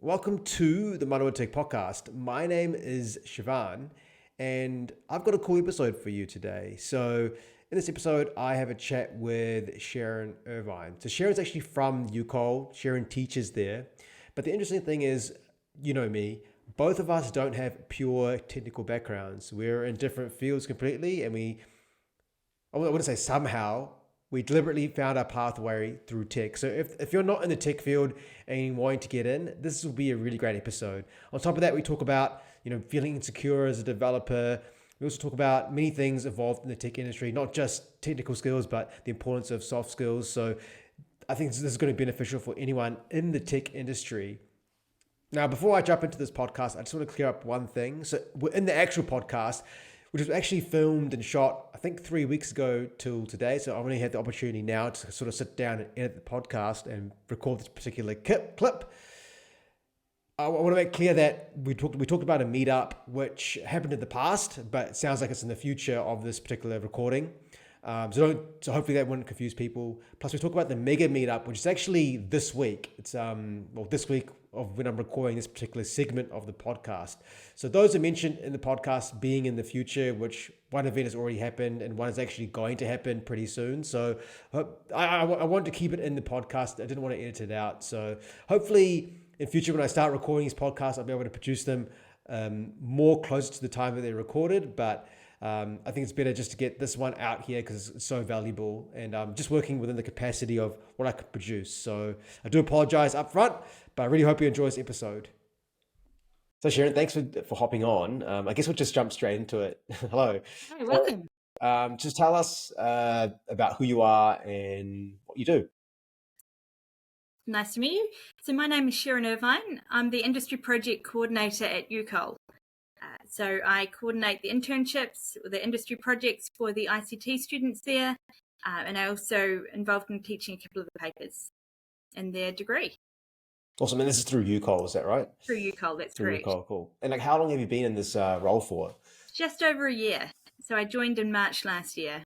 Welcome to the Manawa Tech podcast. My name is Sherryn, and I've got a cool episode for you today. So, in this episode, I have a chat with Sherryn Irvine. So, Sherryn's actually from UCOL. Sherryn teaches there. But the interesting thing is, you know me, both of us don't have pure technical backgrounds. We're in different fields completely, and I wouldn't say somehow, we deliberately found our pathway through tech. So if you're not in the tech field and you're wanting to get in, this will be a really great episode. On top of that, we talk about, feeling insecure as a developer. We also talk about many things involved in the tech industry, not just technical skills, but the importance of soft skills. So I think this is going to be beneficial for anyone in the tech industry. Now, before I jump into this podcast, I just want to clear up one thing. So in the actual podcast, which was actually filmed and shot, I think 3 weeks ago till today. So I've only had the opportunity now to sort of sit down and edit the podcast and record this particular clip. I want to make clear that we talked about a meetup which happened in the past, but it sounds like it's in the future of this particular recording. So hopefully that wouldn't confuse people. Plus, we talk about the mega meetup, which is actually this week. It's this week of when I'm recording this particular segment of the podcast. So those are mentioned in the podcast being in the future, which one event has already happened and one is actually going to happen pretty soon. So I want to keep it in the podcast. I didn't want to edit it out. So hopefully in future, when I start recording these podcasts, I'll be able to produce them more closer to the time that they're recorded. But I think it's better just to get this one out here because it's so valuable and I'm just working within the capacity of what I could produce. So I do apologize up front, but I really hope you enjoy this episode. So Sherryn, thanks for hopping on. I guess we'll just jump straight into it. Hello. Hi, welcome. Just tell us about who you are and what you do. Nice to meet you. So my name is Sherryn Irvine. I'm the Industry Project Coordinator at UCOL. So I coordinate the internships, the industry projects for the ICT students there, and I also involved in teaching a couple of the papers in their degree. Awesome, and this is through UCOL, is that right? Through UCOL, that's Through correct. UCOL, cool. And how long have you been in this role for? Just over a year. So I joined in March last year.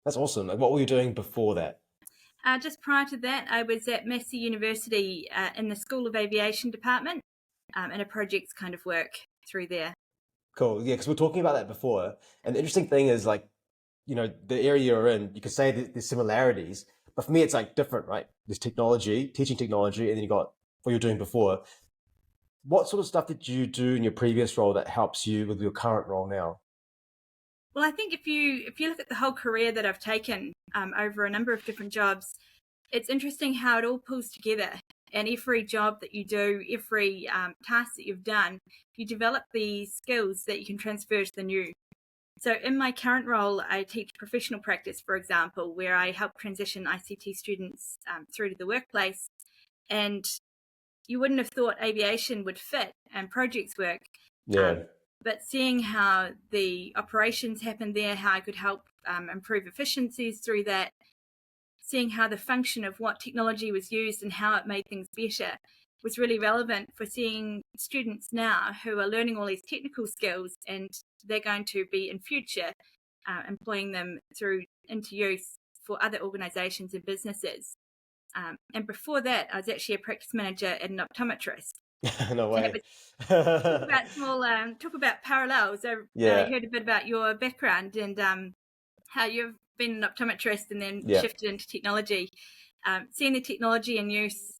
That's awesome. What were you doing before that? Just prior to that, I was at Massey University in the School of Aviation department, and a projects kind of work through there. Cool. Yeah, because we are talking about that before. And the interesting thing is the area you're in, you could say that there's similarities, but for me, it's different, right? There's technology, teaching technology, and then you got what you're doing before. What sort of stuff did you do in your previous role that helps you with your current role now? Well, I think if you look at the whole career that I've taken over a number of different jobs, it's interesting how it all pulls together. And every job that you do, every task that you've done, you develop these skills that you can transfer to the new. So in my current role, I teach professional practice, for example, where I help transition ICT students through to the workplace. And you wouldn't have thought aviation would fit and projects work. Yeah. But seeing how the operations happen there, how I could help improve efficiencies through that, seeing how the function of what technology was used and how it made things better was really relevant for seeing students now who are learning all these technical skills and they're going to be in future employing them into use for other organisations and businesses. And before that, I was actually a practice manager at an optometrist. No way. Talk about parallels. I heard a bit about your background and how you've been an optometrist and then shifted into technology. Seeing the technology in use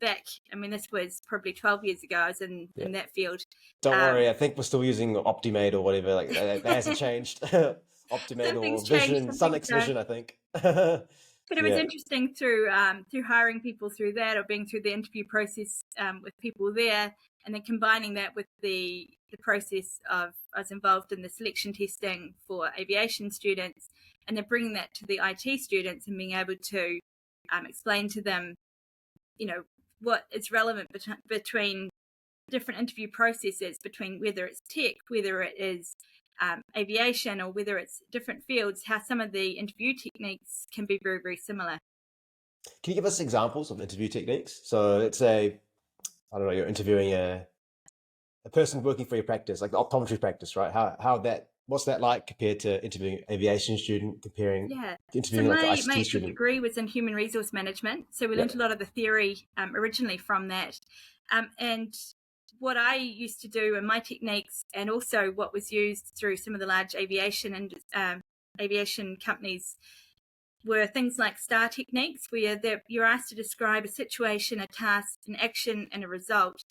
back, I mean, this was probably 12 years ago. I was in that field. Don't worry, I think we're still using Optimate or whatever. That hasn't changed. Optimate or Vision, Sunx Vision, I think. But it was interesting through hiring people through that or being through the interview process with people there and then combining that with the process of I was involved in the selection testing for aviation students and then bringing that to the IT students and being able to explain to them, what is relevant between different interview processes, between whether it's tech, whether it is aviation or whether it's different fields, how some of the interview techniques can be very, very similar. Can you give us examples of interview techniques? So let's say, I don't know, you're interviewing a person working for your practice, like the optometry practice, right? How would that what's that like compared to interviewing an aviation student, Yeah. So interviewing like an my ICT actual student? degree was in human resource management. So we learned a Yep. lot of the theory originally from that. And what I used to do and my techniques, and also what was used through some of the large aviation and aviation companies, were things like STAR techniques, where you're asked to describe a situation, a task, an action, and a result.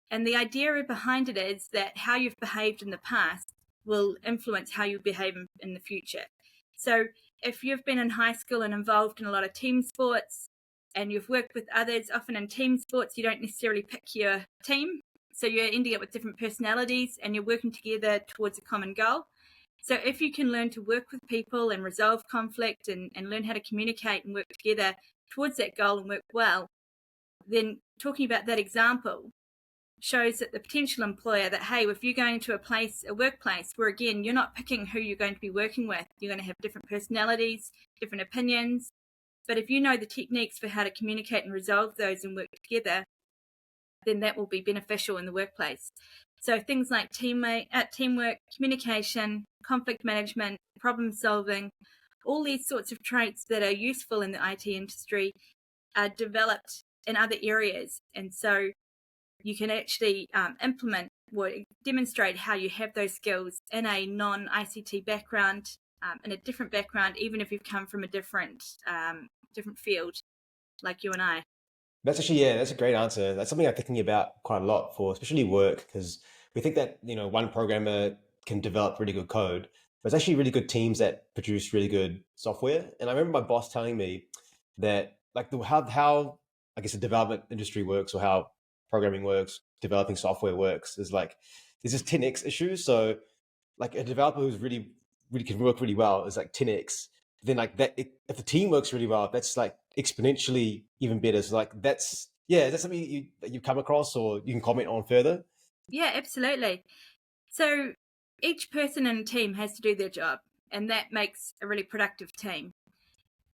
And the idea behind it is that how you've behaved in the past will influence how you behave in the future. So if you've been in high school and involved in a lot of team sports and you've worked with others, often in team sports, you don't necessarily pick your team. So you're ending up with different personalities and you're working together towards a common goal. So if you can learn to work with people and resolve conflict and learn how to communicate and work together towards that goal and work well, then talking about that example shows that the potential employer that, hey, if you're going to a workplace where, again, you're not picking who you're going to be working with, you're going to have different personalities, different opinions. But if you know the techniques for how to communicate and resolve those and work together, then that will be beneficial in the workplace. So things like teamwork, communication, conflict management, problem solving, all these sorts of traits that are useful in the IT industry are developed in other areas. And so you can actually implement or demonstrate how you have those skills in a non-ICT background, in a different background, even if you've come from a different field like you and I. That's actually, yeah, that's a great answer. That's something I'm thinking about quite a lot for, especially work, because we think that, one programmer can develop really good code, but it's actually really good teams that produce really good software. And I remember my boss telling me that like how I guess the development industry works or how programming works, developing software works is like there's this 10x issue. So like a developer who's really can work really well is like 10x. Then like that, if the team works really well, that's like exponentially even better. So like is that something you've come across or you can comment on further? Yeah, absolutely. So each person in a team has to do their job, and that makes a really productive team.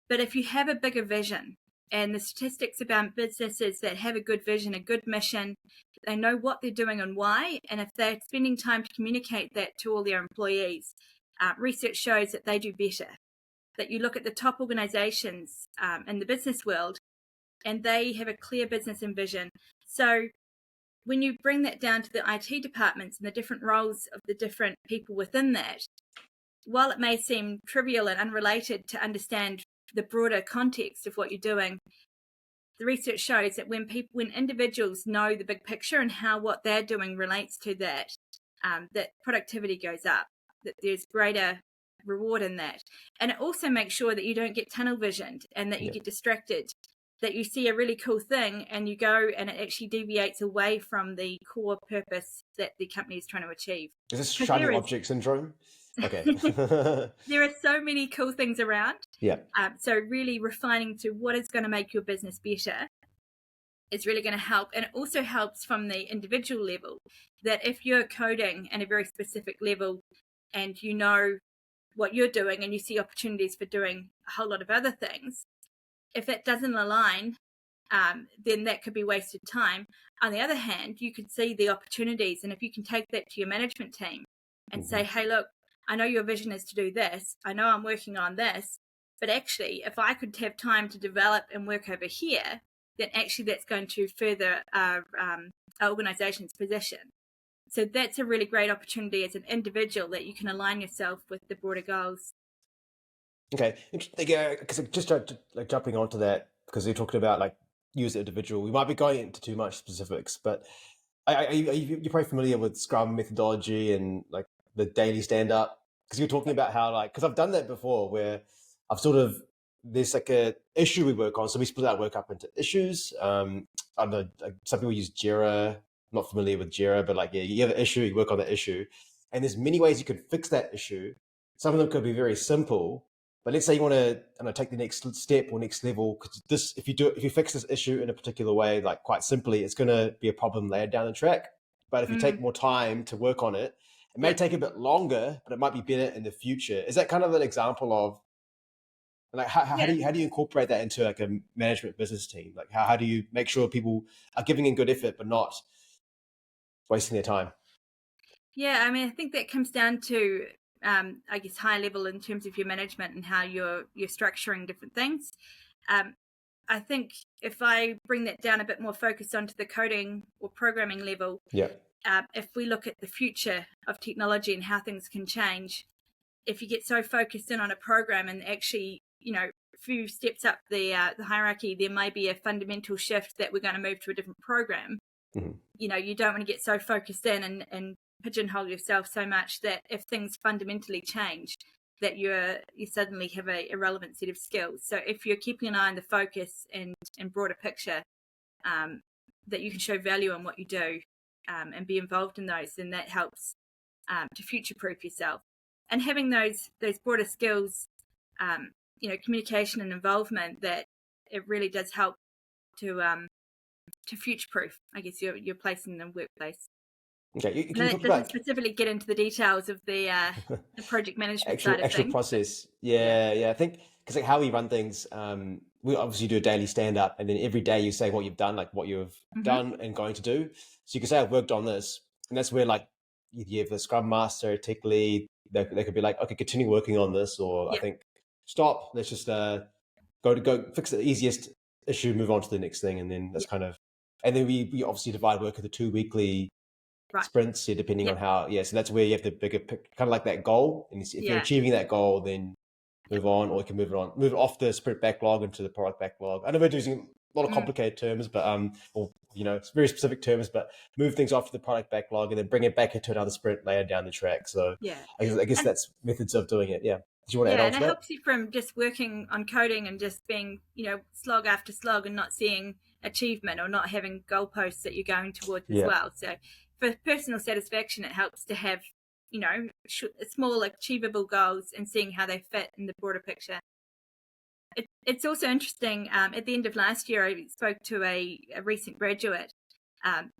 But if you have a bigger vision, and the statistics about businesses that have a good vision, a good mission, they know what they're doing and why, and if they're spending time to communicate that to all their employees, research shows that they do better. That you look at the top organizations in the business world, and they have a clear business and vision. So when you bring that down to the IT departments and the different roles of the different people within that, while it may seem trivial and unrelated to understand the broader context of what you're doing, the research shows that when individuals know the big picture and how what they're doing relates to that, that productivity goes up, that there's greater reward in that. And it also makes sure that you don't get tunnel visioned and that you Yeah. get distracted, that you see a really cool thing and you go and it actually deviates away from the core purpose that the company is trying to achieve. Is this Because shiny object syndrome? Okay. there are so many cool things around. Yeah. So really refining to what is going to make your business better is really going to help. And it also helps from the individual level, that if you're coding at a very specific level and you know what you're doing and you see opportunities for doing a whole lot of other things, if it doesn't align, then that could be wasted time. On the other hand, you could see the opportunities, and if you can take that to your management team and say, hey, look, I know your vision is to do this. I know I'm working on this, but actually, if I could have time to develop and work over here, then actually that's going to further our organization's position. So that's a really great opportunity as an individual that you can align yourself with the broader goals. Okay, interesting. Because just like jumping onto that, because you're talking about like you as an individual, we might be going into too much specifics, but you're probably familiar with Scrum methodology and like the daily stand up, because you're talking about how like, because I've done that before where I've sort of, there's like a issue we work on, so we split our work up into issues. I know like, some people use Jira. I'm not familiar with Jira, but like yeah, you have an issue, you work on the issue, and there's many ways you could fix that issue. Some of them could be very simple, but let's say you want to take the next step or next level, because if you fix this issue in a particular way, like quite simply, it's going to be a problem later down the track. But if you take more time to work on it, it may take a bit longer, but it might be better in the future. Is that kind of an example of like how do you incorporate that into like a management business team? Like how do you make sure people are giving in good effort but not wasting their time? Yeah, I mean, I think that comes down to I guess, high level in terms of your management and how you're structuring different things. I think if I bring that down a bit more focused onto the coding or programming level, Yeah. If we look at the future of technology and how things can change, if you get so focused in on a program and actually, a few steps up the hierarchy, there may be a fundamental shift that we're going to move to a different program. Mm-hmm. You don't want to get so focused in and pigeonhole yourself so much that if things fundamentally change, that you suddenly have a relevant set of skills. So if you're keeping an eye on the focus and broader picture, that you can show value in what you do, and be involved in those, then that helps to future-proof yourself. And having those broader skills, communication and involvement, that it really does help to future-proof, I guess, your place in the workplace. Okay, can you talk about specifically get into the details of the project management side of actual things? process? Yeah. I think because how we run things, we obviously do a daily stand-up, and then every day you say what you've done, like what you've done and going to do. So you can say I've worked on this, and that's where like you have the Scrum Master, tech lead. They could be like, okay, continue working on this, or I think stop. Let's just go fix the easiest issue, move on to the next thing, and then that's kind of. And then we obviously divide work into 2 weekly sprints, depending on how. So that's where you have the bigger, kind of like that goal. And if you're achieving that goal, then move on, or you can move it off the sprint backlog into the product backlog. I know we're using a lot of complicated terms, but it's very specific terms, but move things off to the product backlog and then bring it back into another sprint later down the track. So I guess that's methods of doing it. Yeah. Did you want to add on to that? And it helps you from just working on coding and just being, slog after slog and not seeing achievement or not having goalposts that you're going towards as well. So for personal satisfaction, it helps to have, small achievable goals and seeing how they fit in the broader picture. It's also interesting. At the end of last year, I spoke to a recent graduate,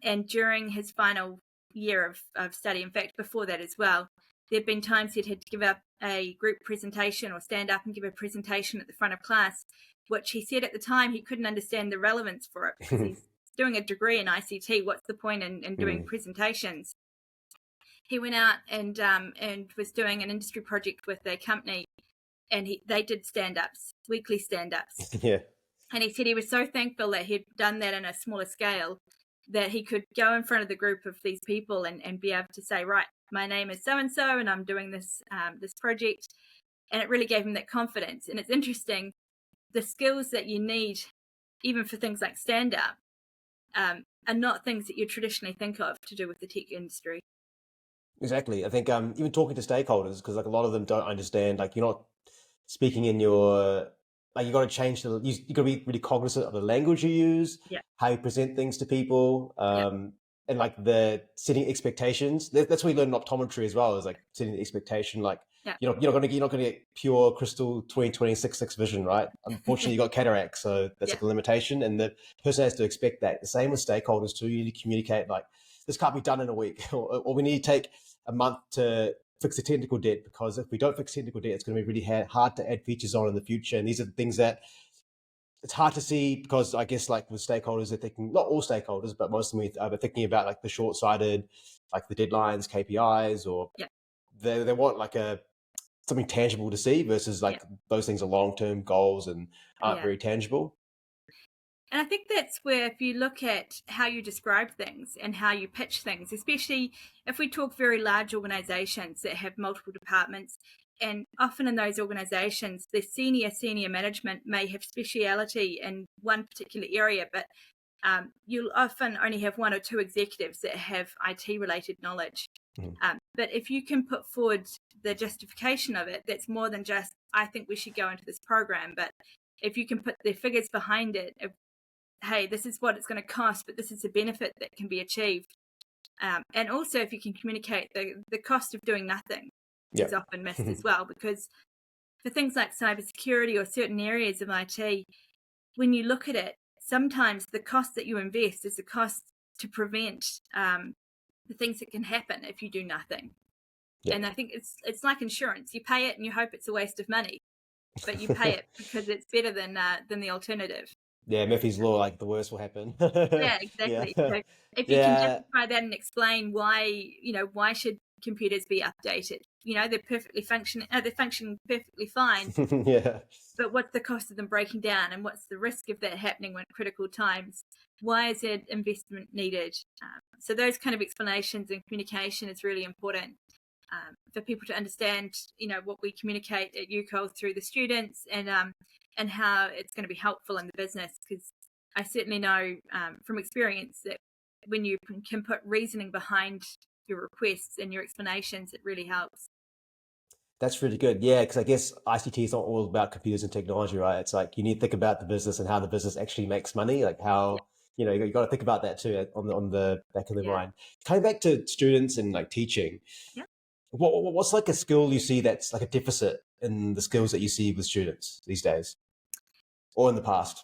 and during his final year of study, in fact, before that as well, there have been times he'd had to give up a group presentation or stand up and give a presentation at the front of class, which he said at the time he couldn't understand the relevance for it because he's doing a degree in ICT. What's the point in doing presentations? He went out and was doing an industry project with a company, and they did stand-ups, weekly stand-ups. And he said he was so thankful that he'd done that on a smaller scale, that he could go in front of the group of these people and be able to say, right, my name is so-and-so, and I'm doing this project. And it really gave him that confidence. And it's interesting, the skills that you need, even for things like stand-up, are not things that you traditionally think of to do with the tech industry. Exactly. I think even talking to stakeholders, because like a lot of them don't understand, like you're not speaking in your, like you got to change you got to be really cognizant of the language you use, how you present things to people, and like the setting expectations. That's where you learn in optometry as well, is like setting the expectation. Like you're not going to get pure crystal 20/26 vision, right? Unfortunately, you got cataracts, so that's like a limitation, and the person has to expect that. The same with stakeholders too. You need to communicate like this can't be done in a week, or we need to take a month to fix the technical debt, because if we don't fix technical debt, it's going to be really hard to add features on in the future. And these are the things that it's hard to see, because I guess like with stakeholders, they're thinking, not all stakeholders, but most of them are thinking about like the short-sighted, like the deadlines, KPIs, or they want like something tangible to see, versus like those things are long-term goals and aren't very tangible. And I think that's where, if you look at how you describe things and how you pitch things, especially if we talk very large organizations that have multiple departments, and often in those organizations, the senior management may have speciality in one particular area, but you'll often only have one or two executives that have IT related knowledge. But if you can put forward the justification of it, that's more than just, I think we should go into this program. But if you can put the figures behind it, hey, this is what it's going to cost, but this is the benefit that can be achieved. And also, if you can communicate the cost of doing nothing is often missed as well, because for things like cybersecurity or certain areas of IT, when you look at it, sometimes the cost that you invest is the cost to prevent the things that can happen if you do nothing. And I think it's like insurance. You pay it and you hope it's a waste of money, but you pay it because it's better than the alternative. Yeah, Murphy's Law, like the worst will happen. Yeah, exactly. So if you can justify that and explain why should computers be updated they're perfectly functioning. They're functioning perfectly fine. Yeah. But what's the cost of them breaking down, and what's the risk of that happening when critical times? Why is that investment needed? So those kind of explanations and communication is really important for people to understand, what we communicate at UCOL through the students, and how it's going to be helpful in the business. Because I certainly know from experience that when you can put reasoning behind your requests and your explanations, it really helps. That's really good. Yeah, because I guess ICT is not all about computers and technology, right? It's like you need to think about the business and how the business actually makes money, like Yeah, how, you got to think about that too on the back of the yeah, mind. Coming back to students and like teaching, yeah. what's like a skill you see that's like a deficit in the skills that you see with students these days or in the past?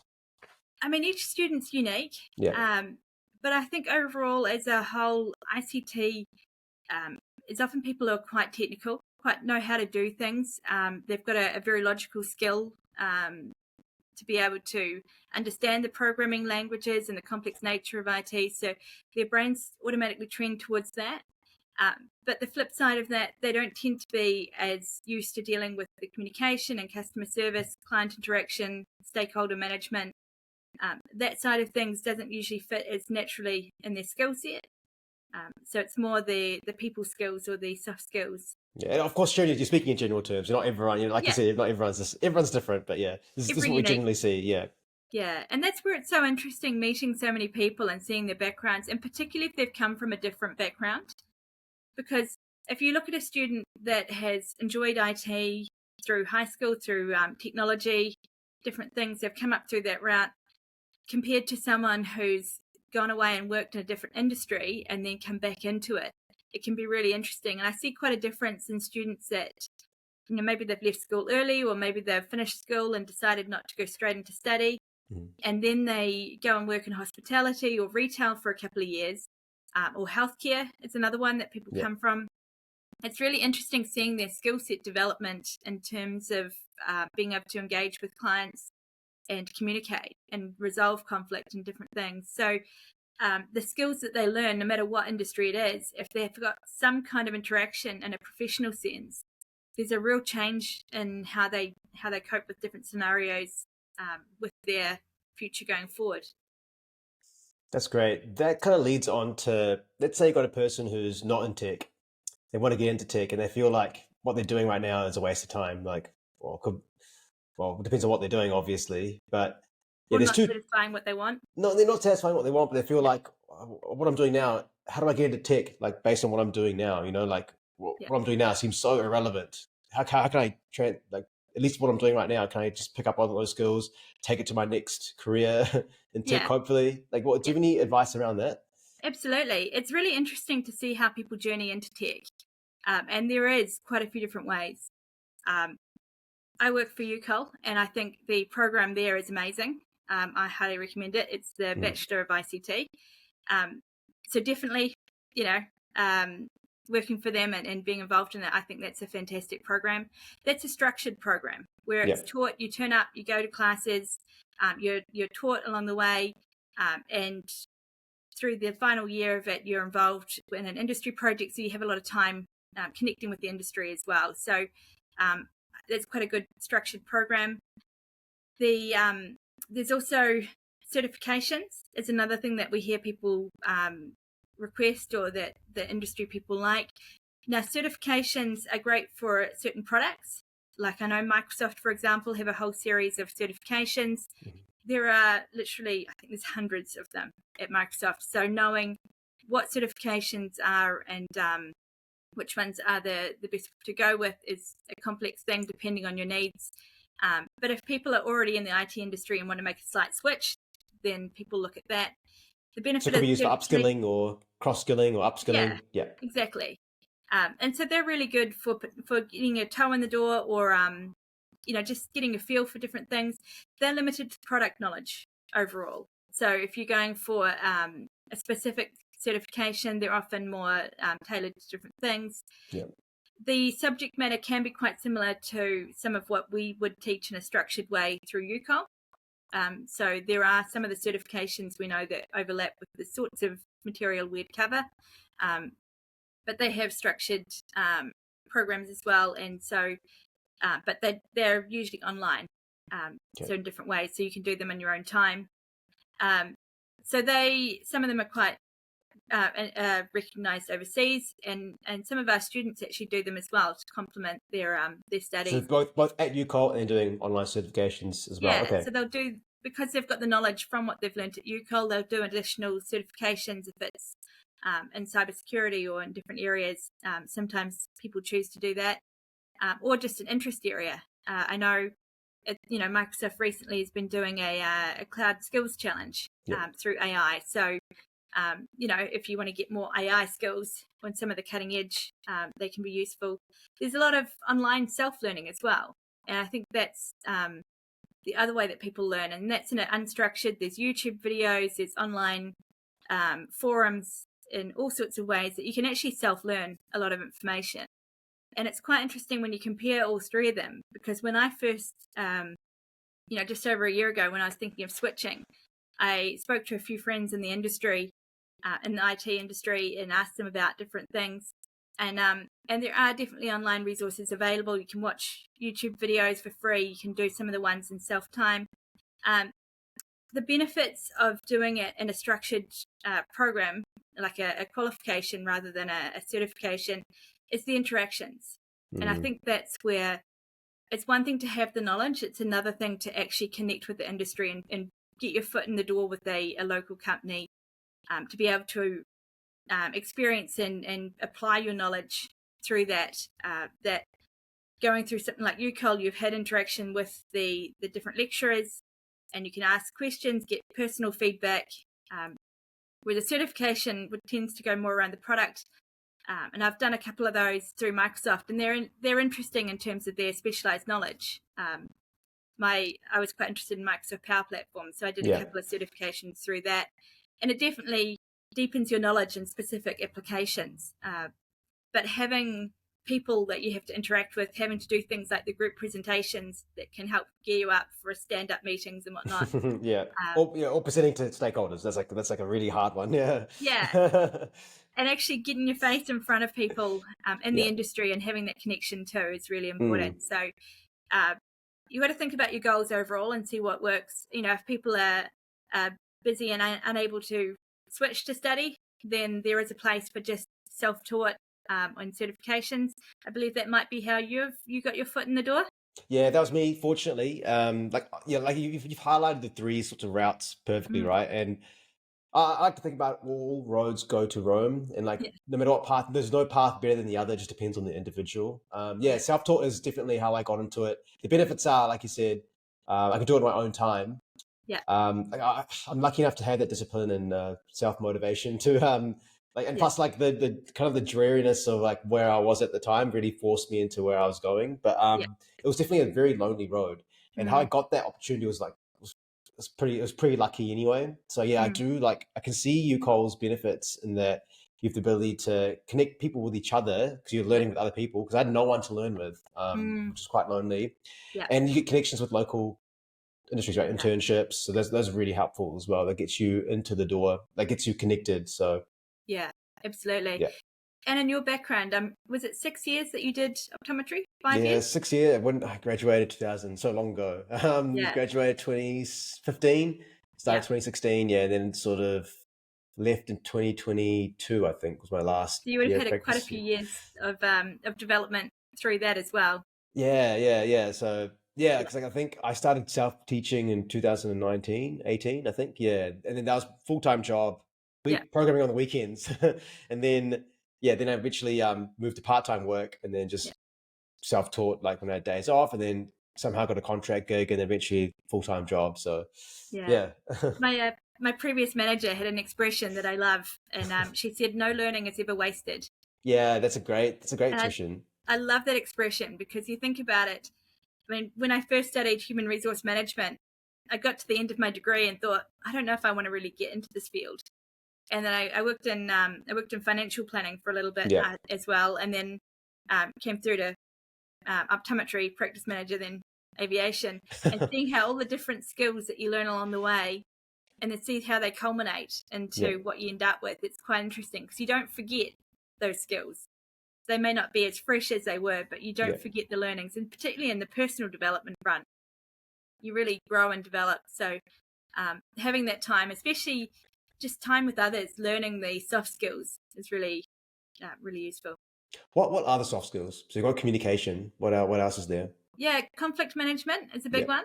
I mean, each student's unique, Yeah. but I think overall, as a whole, ICT is often people who are quite technical, quite know how to do things. They've got a very logical skill to be able to understand the programming languages and the complex nature of IT. So their brains automatically trend towards that. But the flip side of that, they don't tend to be as used to dealing with the communication and customer service, client interaction, stakeholder management. That side of things doesn't usually fit as naturally in their skill set. So it's more the people skills or the soft skills. Yeah, and of course, Sherryn, you're speaking in general terms. You're not everyone, like you Yeah, said, not everyone's different, but yeah, this is every what we unique. generally see. Yeah. Yeah, and that's where it's so interesting meeting so many people and seeing their backgrounds, and particularly if they've come from a different background. Because if you look at a student that has enjoyed IT through high school, through technology, different things, they've come up through that route, compared to someone who's gone away and worked in a different industry and then come back into it, it can be really interesting. And I see quite a difference in students that, maybe they've left school early, or maybe they've finished school and decided not to go straight into study. Mhm. And then they go and work in hospitality or retail for a couple of years, or healthcare is another one that people Yeah. come from. It's really interesting seeing their skill set development in terms of being able to engage with clients and communicate and resolve conflict and different things. So the skills that they learn, no matter what industry it is, if they've got some kind of interaction in a professional sense, there's a real change in how they cope with different scenarios with their future going forward. That's great. That kind of leads on to, let's say you got a person who's not in tech. They want to get into tech and they feel like what they're doing right now is a waste of time. Like, well, it depends on what they're doing, obviously. But yeah, Or there's not two. satisfying what they want. No, they're not satisfying what they want, but they feel Yeah, like what I'm doing now. How do I get into tech? Like based on what I'm doing now, like yeah, what I'm doing now seems so irrelevant. How can I like at least what I'm doing right now? Can I just pick up all those skills, take it to my next career in tech? yeah, Hopefully, like, what do yeah. you have any advice around that? Absolutely. It's really interesting to see how people journey into tech. And there is quite a few different ways. Um, I work for UCOL, and I think the program there is amazing. I highly recommend it. It's the Mm. Bachelor of ICT. So definitely, you know, um, working for them and being involved in that, I think that's a fantastic program. That's a structured program where Yeah. it's taught. You turn up, you go to classes, you're taught along the way, and through the final year of it, you're involved in an industry project, so you have a lot of time connecting with the industry as well. So that's quite a good structured program. There's also certifications. It's another thing that we hear people request, or that the industry people like. Now, certifications are great for certain products. Like I know Microsoft, for example, have a whole series of certifications. There are literally, I think there's hundreds of them at Microsoft. So knowing what certifications are and which ones are the best to go with is a complex thing depending on your needs. But if people are already in the IT industry and want to make a slight switch, then people look at that. The So it benefit could of be used for certification, upskilling or cross skilling or yeah, upskilling. Yeah. exactly. And so they're really good for getting a toe in the door, or just getting a feel for different things. They're limited to product knowledge overall. So if you're going for a specific certification, they're often more tailored to different things. Yeah. The subject matter can be quite similar to some of what we would teach in a structured way through UCOL. So there are some of the certifications we know that overlap with the sorts of material we'd cover, but they have structured programs as well, and so but they're usually online, so in different ways, so you can do them in your own time. So some of them are quite recognised overseas, and some of our students actually do them as well to complement their studies. So both at UCOL and doing online certifications as well. Okay. So they'll do, because they've got the knowledge from what they've learned at UCOL, they'll do additional certifications if it's in cybersecurity or in different areas. Sometimes people choose to do that, or just an interest area. I know, Microsoft recently has been doing a cloud skills challenge through AI. So, if you want to get more AI skills on some of the cutting edge, they can be useful. There's a lot of online self-learning as well. And I think that's the other way that people learn. And that's in an unstructured, there's YouTube videos, there's online forums in all sorts of ways that you can actually self-learn a lot of information. And it's quite interesting when you compare all three of them, because when I first, just over a year ago, when I was thinking of switching, I spoke to a few friends in the industry, in the IT industry, and asked them about different things. And there are definitely online resources available. You can watch YouTube videos for free. You can do some of the ones in self-time. The benefits of doing it in a structured program, like a qualification rather than a certification, is the interactions. And I think that's where it's one thing to have the knowledge. It's another thing to actually connect with the industry and get your foot in the door with a local company, to be able to experience and apply your knowledge through that. That going through something like UCOL, you've had interaction with the different lecturers, and you can ask questions, get personal feedback. Where the certification tends to go more around the product. And I've done a couple of those through Microsoft, and they're interesting in terms of their specialized knowledge. I was quite interested in Microsoft Power Platform, so I did a couple of certifications through that, and it definitely deepens your knowledge in specific applications. But having people that you have to interact with, having to do things like the group presentations that can help gear you up for stand-up meetings and whatnot. Or presenting to stakeholders. That's like a really hard one. And actually getting your face in front of people in the industry and having that connection too is really important. So you got to think about your goals overall and see what works. If people are busy and unable to switch to study, then there is a place for just self-taught on certifications. I believe that might be how you got your foot in the door. Yeah, that was me, fortunately. You've highlighted the three sorts of routes perfectly, right? And I like to think about all roads go to Rome, and no matter what path, there's no path better than the other. It just depends on the individual. Self-taught is definitely how I got into it. The benefits are, like you said, I can do it in my own time. I'm lucky enough to have that discipline and self-motivation to plus the kind of the dreariness of like where I was at the time really forced me into where I was going. But it was definitely a very lonely road, and how I got that opportunity was it was pretty lucky anyway. So I can see UCOL's benefits in that you have the ability to connect people with each other because you're learning with other people, because I had no one to learn with, which is quite lonely. And you get connections with local industries, right? Internships. So those are really helpful as well. That gets you into the door, that gets you connected. So absolutely. And in your background, was it 6 years that you did optometry? 5 years? 6 years. When I graduated 2000, so long ago. Graduated 2015, started 2016, and then sort of left in 2022, I think, was my last. So you would have had quite a few years of development through that as well. So because I think I started self-teaching in 2019, 18, I think. And then that was full-time job, programming on the weekends, and then I eventually moved to part-time work, and then just self-taught like when I had days off, and then somehow got a contract gig, and then eventually full-time job. So my previous manager had an expression that I love, and she said, "No learning is ever wasted." Yeah, that's a great expression. I love that expression because you think about it. I mean, when I first studied human resource management, I got to the end of my degree and thought, I don't know if I want to really get into this field. And then I worked in financial planning for a little bit as well, and then came through to optometry, practice manager, then aviation, and seeing how all the different skills that you learn along the way, and then see how they culminate into what you end up with. It's quite interesting because you don't forget those skills. they may not be as fresh as they were, but you don't Yeah. forget the learnings, and particularly in the personal development front, you really grow and develop. So having that time, especially just time with others, learning the soft skills is really, really useful. What are the soft skills? So you've got communication. What else is there? Yeah, conflict management is a big Yeah.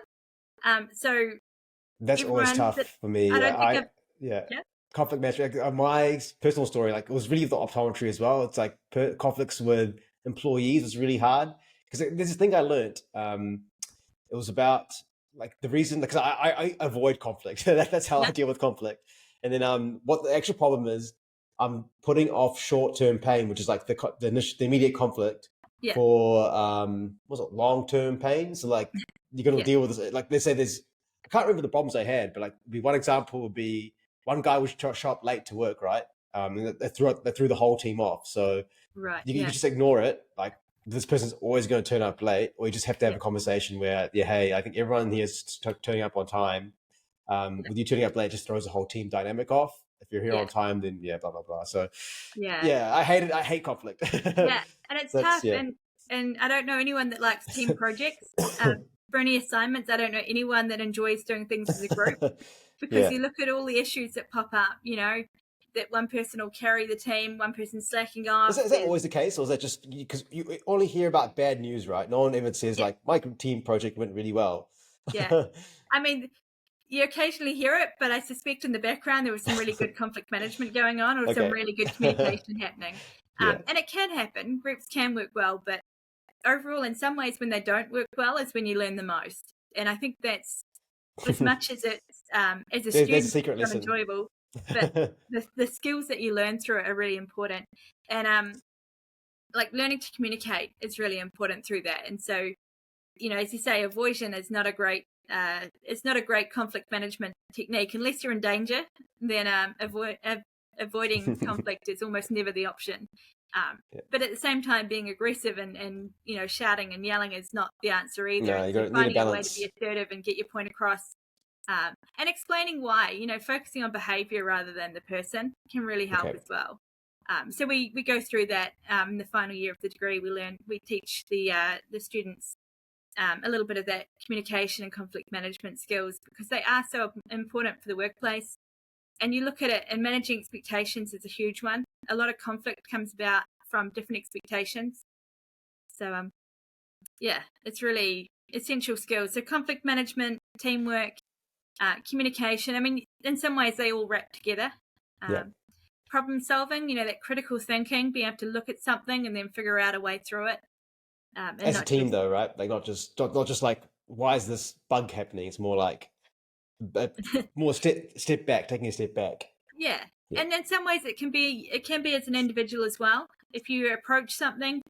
one. So That's always everyone that tough for me. I don't think I've Yeah. yeah Conflict management. My personal story, like it was really the optometry as well. It's like conflicts with employees was really hard because there's this thing I learned. It was about like the reason because I avoid conflict. That's how I yeah deal with conflict. And then what the actual problem is, I'm putting off short-term pain, which is like the immediate conflict yeah for what's it, long-term pain. So like you're gonna yeah deal with this. Like let's say I can't remember the problems I had, but like one example would be one guy was show up late to work, right? And they threw the whole team off. So right you yeah can just ignore it. Like this person's always going to turn up late, or you just have to have yeah a conversation where, yeah, hey, I think everyone here is turning up on time. yeah With you turning up late, just throws the whole team dynamic off. If you're here yeah on time, then yeah, blah blah blah. So yeah yeah, I hate it. I hate conflict. yeah, and it's That's tough. yeah. And I don't know anyone that likes team projects. For any assignments, I don't know anyone that enjoys doing things as a group, because Yeah. you look at all the issues that pop up. That one person will carry the team, one person slacking off. Is that always the case, or is that just because you only hear about bad news, right? No one ever says Yeah, like my team project went really well. yeah. I mean, you occasionally hear it, but I suspect in the background there was some really good conflict management going on, or some Okay. really good communication happening. Yeah. And it can happen. Groups can work well, but overall, in some ways, when they don't work well, is when you learn the most. And I think that's, as much as it's as a There's a student, secret it's not lesson. enjoyable, but the skills that you learn through it are really important. And like learning to communicate is really important through that. And so, as you say, avoidance is not a great it's not a great conflict management technique unless you're in danger. Then avoiding conflict is almost never the option. Yeah. But at the same time, being aggressive and shouting and yelling is not the answer either. No, And you so got need a finding a way to be balance. assertive and get your point across, and explaining why, focusing on behavior rather than the person can really help Okay. as well. So we go through that in the final year of the degree. We teach the students a little bit of that communication and conflict management skills, because they are so important for the workplace. And you look at it, and managing expectations is a huge one. A lot of conflict comes about from different expectations. So yeah, it's really essential skills. So conflict management, teamwork, communication. I mean, in some ways they all wrap together. Yeah. Problem solving, that critical thinking, being able to look at something and then figure out a way through it. And As a not team, just though, right? Like not just like why is this bug happening? It's more like more step back, taking a step back. yeah. Yeah. And in some ways it can be as an individual as well. If you approach something,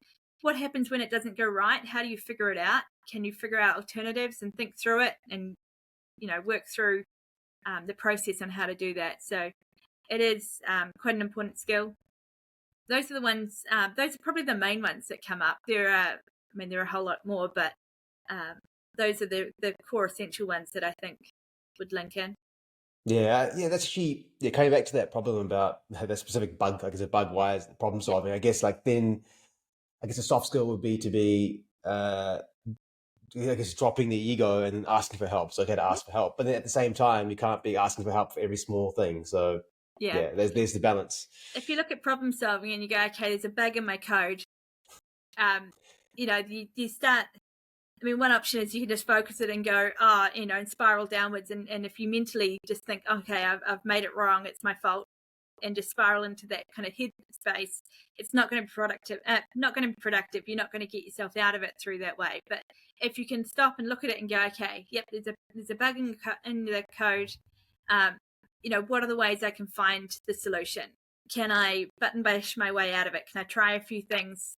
what happens when it doesn't go right? How do you figure it out? Can you figure out alternatives and think through it and work through the process on how to do that? So it is quite an important skill. Those are the ones. Those are probably the main ones that come up. There are a whole lot more, but those are the core essential ones that I think would link in. Yeah, that's actually coming back to that problem about that specific bug, like it's a bug, why is problem solving? I guess like then I guess a soft skill would be to be I guess dropping the ego and asking for help. So okay to ask for help. But then at the same time you can't be asking for help for every small thing. So Yeah. there's the balance. If you look at problem solving and you go, okay, there's a bug in my code, you start. I mean, one option is you can just focus it and go, and spiral downwards. And if you mentally just think, okay, I've made it wrong, it's my fault, and just spiral into that kind of head space, it's not going to be productive. You're not going to get yourself out of it through that way. But if you can stop and look at it and go, okay, yep, there's a bug in the code. What are the ways I can find the solution? Can I button bash my way out of it? Can I try a few things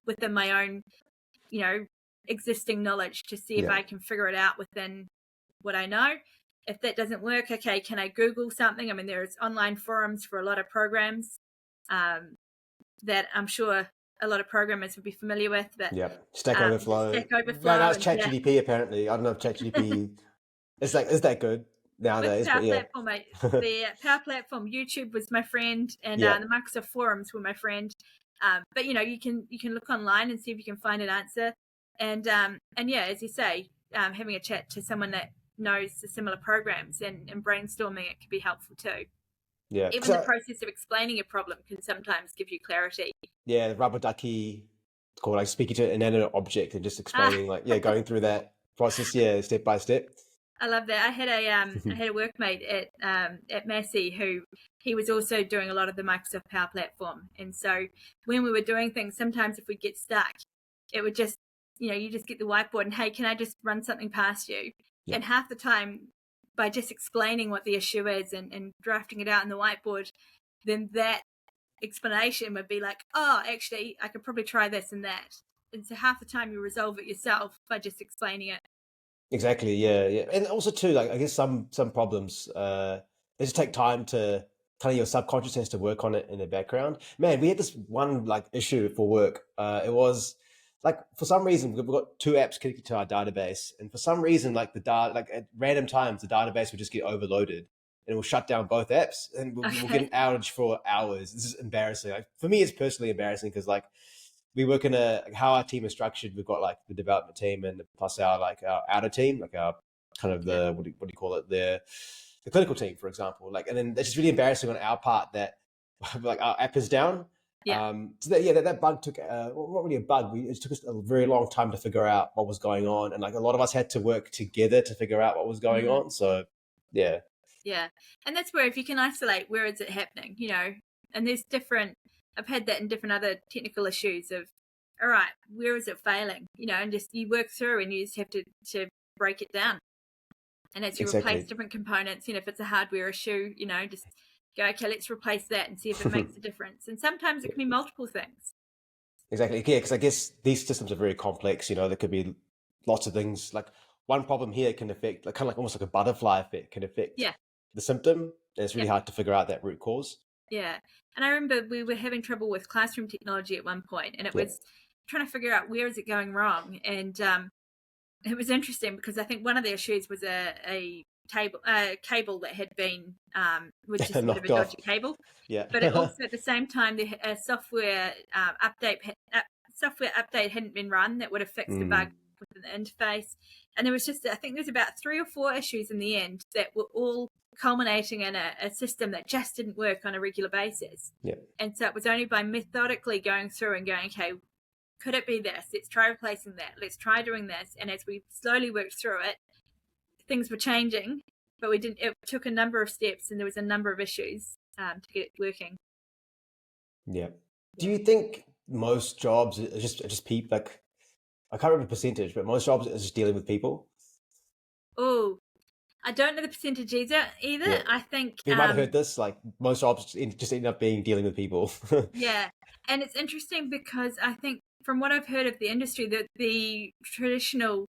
within my own, existing knowledge to see if I can figure it out within what I know? If that doesn't work, okay, can I Google something? I mean, there's online forums for a lot of programs that I'm sure a lot of programmers would be familiar with. But Stack Overflow. Stack Overflow. Right now it's ChatGPT apparently. I don't know if ChatGPT is that good. nowadays, but yeah. The Power Platform, YouTube was my friend, and Yeah. the Microsoft forums were my friend. But you can look online and see if you can find an answer, and yeah, as you say, having a chat to someone that knows the similar programs and brainstorming it can be helpful too. Yeah. Even the process of explaining a problem can sometimes give you clarity. Yeah, the rubber ducky, it's called like speaking to an inanimate object and just explaining going through that process, step by step. I love that. I had a workmate at Massey who he was also doing a lot of the Microsoft Power Platform, and so when we were doing things, sometimes if we get stuck, it would just you just get the whiteboard and, hey, can I just run something past you? Yeah. And half the time, by just explaining what the issue is and drafting it out on the whiteboard, then that explanation would be like, oh, actually, I could probably try this and that. And so half the time you resolve it yourself by just explaining it. Exactly. Yeah. And also too, like I guess some problems, they just take time to kind of your subconscious has to work on it in the background. Man, we had this one like issue for work. It was like for some reason we've got two apps connected to our database, and for some reason like the data, like at random times the database would just get overloaded and it will shut down both apps, and we'll get an outage for hours. This is embarrassing. Like, for me, it's personally embarrassing because like we work in how our team is structured. We've got like the development team and plus our outer team, like our kind of the what do you call it, the clinical team, for example. Like, and then it's just really embarrassing on our part that like our app is down. Yeah. So that bug took well, not really a bug. It took us a very long time to figure out what was going on, and like a lot of us had to work together to figure out what was going on. So yeah. Yeah, and that's where if you can isolate where is it happening, and there's different. I've had that in different other technical issues of, all right, where is it failing? And just you work through and you just have to break it down. And as you replace different components, if it's a hardware issue, just go, okay, let's replace that and see if it makes a difference. And sometimes it can be multiple things. Exactly. Yeah, because I guess these systems are very complex. There could be lots of things. Like one problem here can affect, like kind of like almost like a butterfly effect, can affect the symptom. And it's really hard to figure out that root cause. Yeah. And I remember we were having trouble with classroom technology at one point, and it was trying to figure out where is it going wrong. And it was interesting because I think one of the issues was a cable that had been was just a bit of a dodgy cable. Yeah. But it also at the same time the software update hadn't been run that would have fixed the bug within the interface. And there was just, I think there's about 3 or 4 issues in the end that were all culminating in a system that just didn't work on a regular basis. Yeah. And so it was only by methodically going through and going, okay, could it be this? Let's try replacing that. Let's try doing this. And as we slowly worked through it, things were changing, but it took a number of steps and there was a number of issues to get it working. Yeah. Do you think most jobs are just people, like, I can't remember the percentage, but most jobs are just dealing with people? Oh, I don't know the percentage either. Yeah. I think you might have heard this, like most jobs just end up being dealing with people. Yeah. And it's interesting because I think from what I've heard of the industry, that the traditional,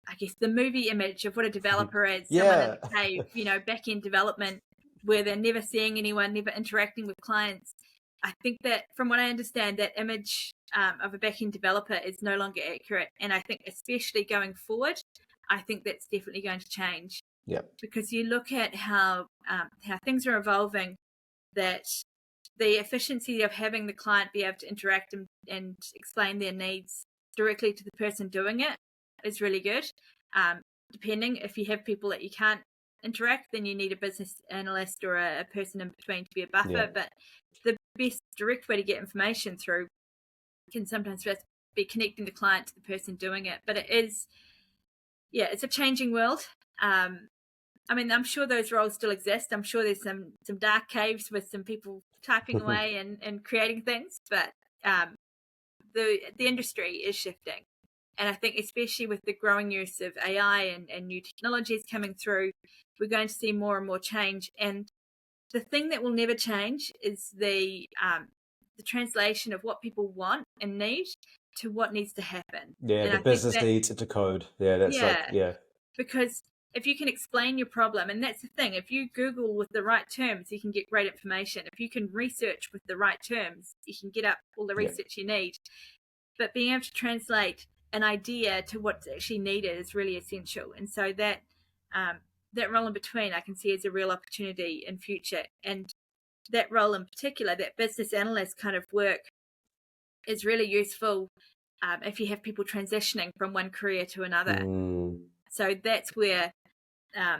I guess, the movie image of what a developer is, someone in a cave, back-end development, where they're never seeing anyone, never interacting with clients. I think that from what I understand, that image of a back-end developer is no longer accurate. And I think especially going forward, I think that's definitely going to change. Yeah. Because you look at how things are evolving, that the efficiency of having the client be able to interact and explain their needs directly to the person doing it is really good. Depending, if you have people that you can't interact, then you need a business analyst or a person in between to be a buffer. Yeah. But the best direct way to get information through can sometimes just be connecting the client to the person doing it. But it is, it's a changing world. I mean, I'm sure those roles still exist. I'm sure there's some dark caves with some people typing away and creating things, but the industry is shifting. And I think especially with the growing use of AI and new technologies coming through, we're going to see more and more change. And the thing that will never change is the translation of what people want and need to what needs to happen. Yeah, and the business needs into code. Yeah, that's because if you can explain your problem, and that's the thing, if you Google with the right terms, you can get great information. If you can research with the right terms, you can get up all the research you need. But being able to translate an idea to what's actually needed is really essential. And so that that role in between I can see as a real opportunity in future. And that role in particular, that business analyst kind of work, is really useful if you have people transitioning from one career to another. So that's where I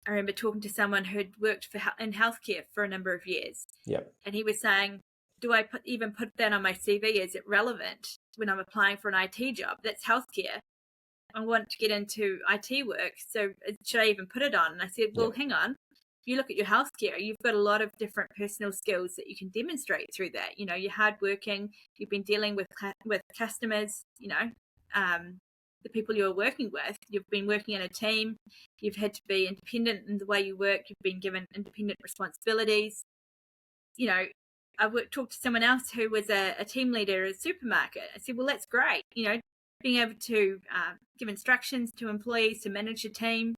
remember talking to someone who'd worked in healthcare for a number of years. Yep. And he was saying, do I even put that on my CV? Is it relevant when I'm applying for an IT job? That's healthcare. I want to get into IT work, so should I even put it on? And I said, well, hang on. If you look at your healthcare, you've got a lot of different personal skills that you can demonstrate through that. You know, you're hardworking, you've been dealing with customers, you know, the people you're working with, you've been working in a team, you've had to be independent in the way you work, you've been given independent responsibilities. You know, I talked to someone else who was a team leader at a supermarket. I said, well, that's great. You know, being able to give instructions to employees, to manage a team,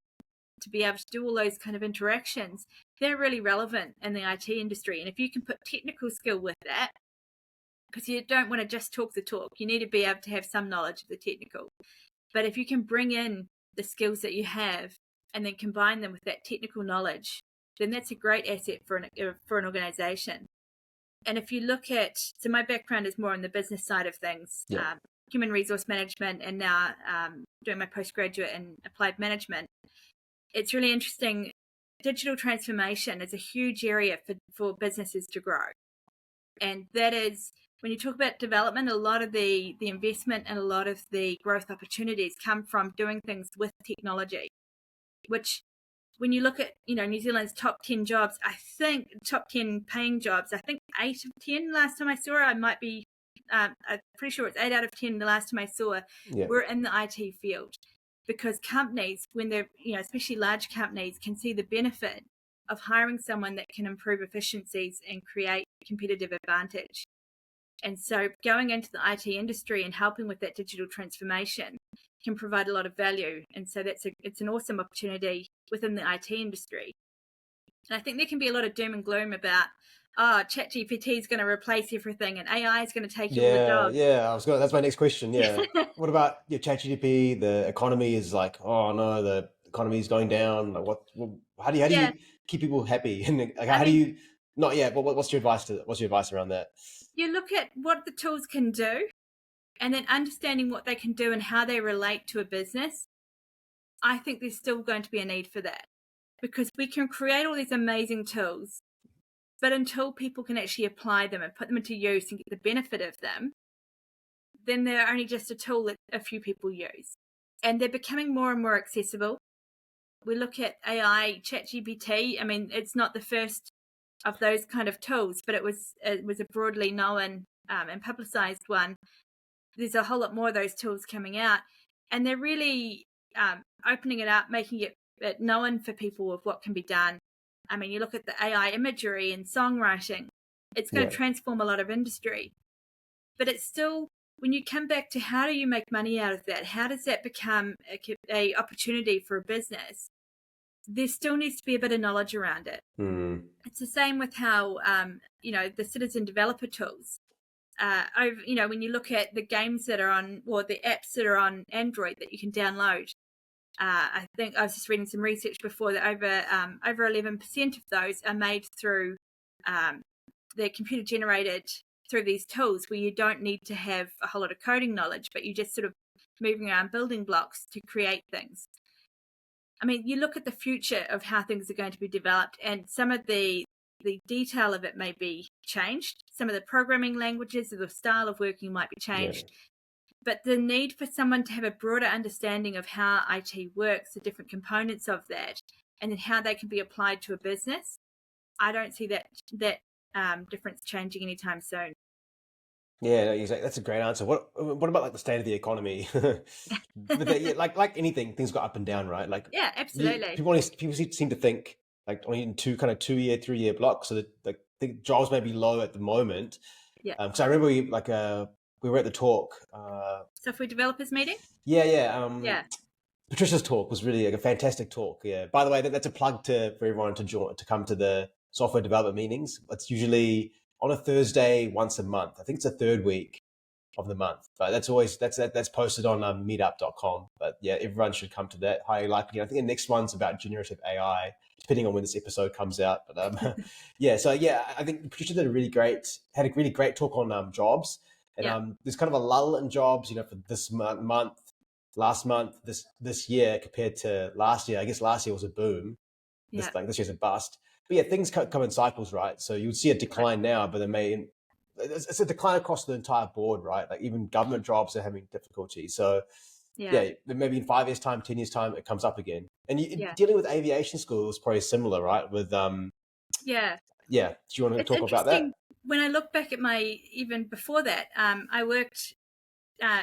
to be able to do all those kind of interactions, they're really relevant in the IT industry. And if you can put technical skill with that, because you don't want to just talk the talk, you need to be able to have some knowledge of the technical. But if you can bring in the skills that you have and then combine them with that technical knowledge, then that's a great asset for an organization. And if you look at, so my background is more on the business side of things, human resource management, and now doing my postgraduate in applied management. It's really interesting. Digital transformation is a huge area for businesses to grow. And that is, when you talk about development, a lot of the investment and a lot of the growth opportunities come from doing things with technology, which when you look at, you know, New Zealand's top 10 jobs, I think top 10 paying jobs, I think 8 of 10 last time I saw, I might be, I'm pretty sure it's 8 out of 10 the last time I saw, were in the IT field. Because companies, when they're, you know, especially large companies, can see the benefit of hiring someone that can improve efficiencies and create competitive advantage. And so going into the IT industry and helping with that digital transformation can provide a lot of value. And so it's an awesome opportunity within the IT industry. And I think there can be a lot of doom and gloom about, ChatGPT is going to replace everything and AI is going to take all the jobs. That's my next question. Yeah. What about ChatGPT? The economy is like, oh no, the economy is going down. Like how do you keep people happy? And like, how do you not yet? What's your advice around that? You look at what the tools can do and then understanding what they can do and how they relate to a business. I think there's still going to be a need for that, because we can create all these amazing tools, but until people can actually apply them and put them into use and get the benefit of them, then they're only just a tool that a few people use. And they're becoming more and more accessible. We look at AI, ChatGPT. I mean, it's not the first of those kind of tools, but it was a broadly known and publicized one. There's a whole lot more of those tools coming out, and they're really opening it up, making it known for people of what can be done. I mean, you look at the AI imagery and songwriting, it's going to transform a lot of industry. But it's still, when you come back to how do you make money out of that, how does that become a opportunity for a business, there still needs to be a bit of knowledge around it. It's the same with how, the citizen developer tools. When you look at the games that are on, or the apps that are on Android that you can download, I think I was just reading some research before that over 11% of those are made through they're computer generated through these tools, where you don't need to have a whole lot of coding knowledge, but you just sort of moving around building blocks to create things. I mean, you look at the future of how things are going to be developed, and some of the detail of it may be changed. Some of the programming languages or the style of working might be changed. But the need for someone to have a broader understanding of how IT works, the different components of that, and then how they can be applied to a business, I don't see that difference changing anytime soon. Yeah, exactly. That's a great answer. What about like the state of the economy? like anything, things go up and down, right? Like absolutely. People seem to think like only in 2 year, 3 year blocks, so that the jobs may be low at the moment. Yeah. Because I remember we were at the talk. Software developers meeting. Patricia's talk was really like a fantastic talk. Yeah. By the way, that's a plug for everyone to come to the software development meetings. It's usually on a Thursday once a month. I think it's the third week of the month. But that's posted on meetup.com. But yeah, everyone should come to that, highly likely. I think the next one's about generative AI, depending on when this episode comes out. But yeah, so yeah, I think Patricia had a really great talk on jobs. And there's kind of a lull in jobs, for this month, last month, this year compared to last year. I guess last year was a boom. This year's a bust. But yeah, things come in cycles, right? So you would see a decline now, but it's a decline across the entire board, right? Like even government jobs are having difficulty. So yeah, maybe in 5 years' time, 10 years' time, it comes up again. And dealing with aviation school is probably similar, right? With yeah. Do you want to talk about that? When I look back at even before that, I worked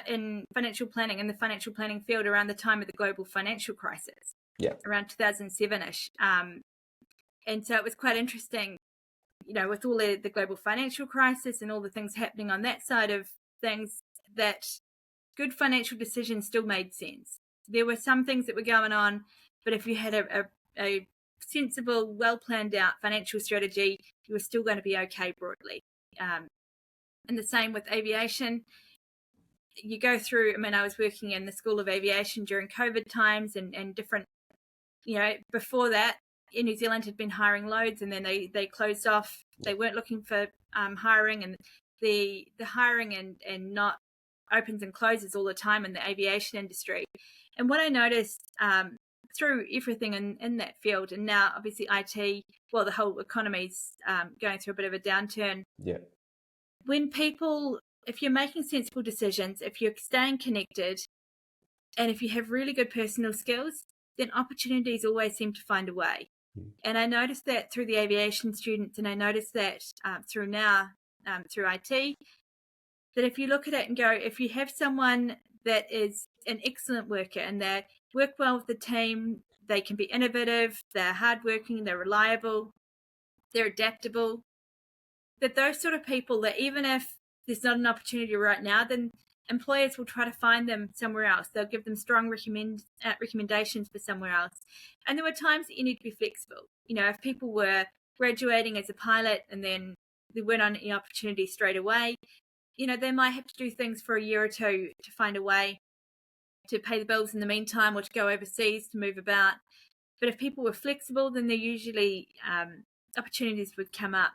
in financial planning, in the financial planning field around the time of the global financial crisis. Yeah. Around 2007-ish. And so it was quite interesting, with all the global financial crisis and all the things happening on that side of things, that good financial decisions still made sense. There were some things that were going on, but if you had a sensible, well-planned out financial strategy, you were still going to be okay broadly. And the same with aviation. You go through, I was working in the School of Aviation during COVID times and different, before that, in New Zealand had been hiring loads, and then they closed off. They weren't looking for hiring, and the hiring and not opens and closes all the time in the aviation industry. And what I noticed through everything in that field, and now obviously IT, the whole economy's going through a bit of a downturn. Yeah. If you're making sensible decisions, if you're staying connected, and if you have really good personal skills, then opportunities always seem to find a way. And I noticed that through the aviation students, and I noticed that through IT, that if you look at it and go, if you have someone that is an excellent worker and they work well with the team, they can be innovative, they're hardworking, they're reliable, they're adaptable, that those sort of people, that even if there's not an opportunity right now, then employers will try to find them somewhere else. They'll give them strong recommendations for somewhere else. And there were times that you need to be flexible. If people were graduating as a pilot and then there weren't any opportunities straight away, they might have to do things for a year or two to find a way to pay the bills in the meantime, or to go overseas to move about. But if people were flexible, then there usually opportunities would come up.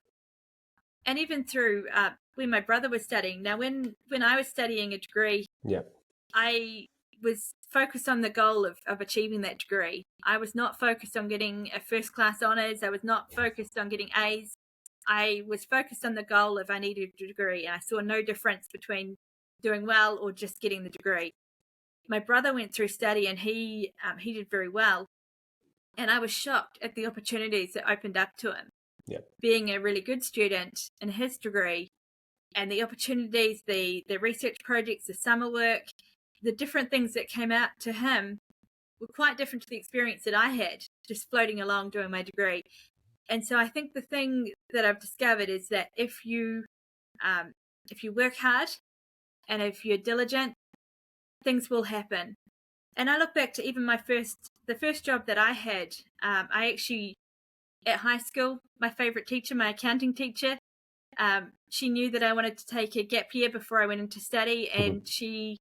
And even through when my brother was studying. Now, when I was studying a degree, I was focused on the goal of achieving that degree. I was not focused on getting a first class honours. I was not focused on getting A's. I was focused on the goal of I needed a degree, and I saw no difference between doing well or just getting the degree. My brother went through study, and he did very well, and I was shocked at the opportunities that opened up to him. Being a really good student in his degree, and the opportunities, the research projects, the summer work, the different things that came out to him were quite different to the experience that I had just floating along doing my degree. And so I think the thing that I've discovered is that if you work hard and if you're diligent, things will happen. And I look back to even the first job that I had. I actually, at high school, my favorite teacher, my accounting teacher, she knew that I wanted to take a gap year before I went into study, and she